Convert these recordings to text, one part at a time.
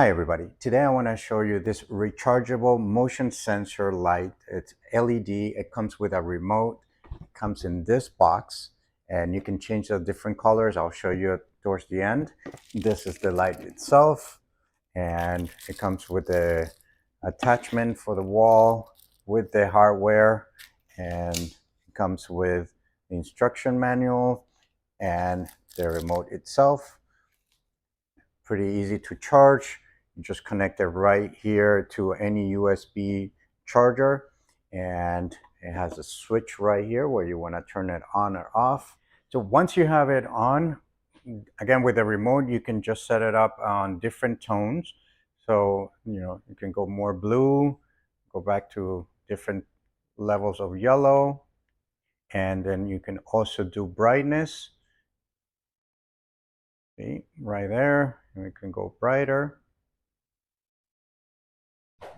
Hi everybody. Today I want to show you this rechargeable motion sensor light. It's LED. It comes with a remote. It comes in this box and you can change the different colors. I'll show you it towards the end. This is the light itself and it comes with the attachment for the wall with the hardware, and it comes with the instruction manual and the remote itself. Pretty easy to charge. You just connect it right here to any USB charger, and it has a switch right here where you want to turn it on or off. So once you have it on, again with the remote, you can just set it up on different tones. So you can go more blue, go back to different levels of yellow, and then you can also do brightness. See, right there, and we can go brighter.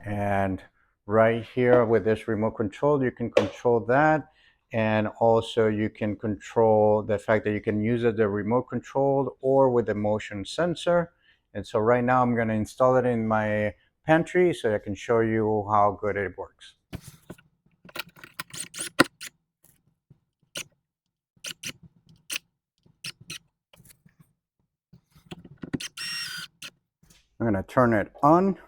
And right here with this remote control, you can control that. And also you can control the fact that you can use it the remote control or with the motion sensor. And so right now I'm going to install it in my pantry so I can show you how good it works. I'm going to turn it on.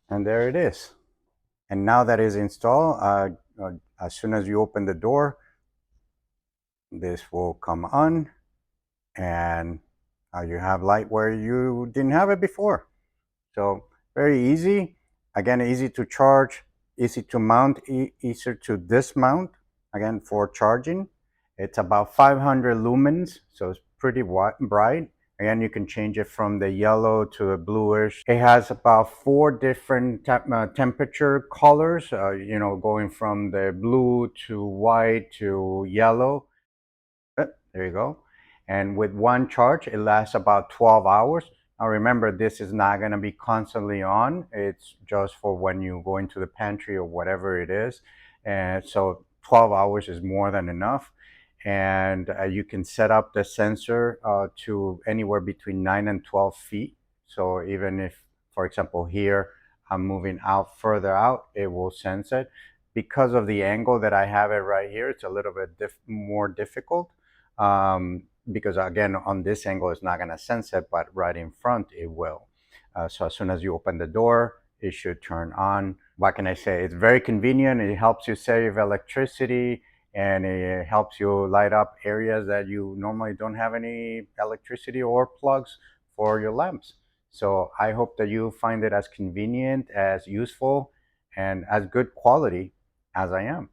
And there it is. And now that is installed, as soon as you open the door, this will come on, and you have light where you didn't have it before. So very easy. Again, easy to charge, easy to mount, easier to dismount. Again, for charging, it's about 500 lumens, so it's pretty bright. Again, you can change it from the yellow to a bluish. It has about 4 different temperature colors, going from the blue to white to yellow. There you go. And with one charge, it lasts about 12 hours. Now remember, this is not going to be constantly on. It's just for when you go into the pantry or whatever it is. And so 12 hours is more than enough. And you can set up the sensor to anywhere between 9 and 12 feet. So even if, for example, here, I'm moving out further out, it will sense it. Because of the angle that I have it right here, it's a little bit more difficult. Because again, on this angle, it's not going to sense it, but right in front, it will. So as soon as you open the door, it should turn on. What can I say? It's very convenient. It helps you save electricity, and it helps you light up areas that you normally don't have any electricity or plugs for your lamps. So I hope that you find it as convenient, as useful, and as good quality as I am.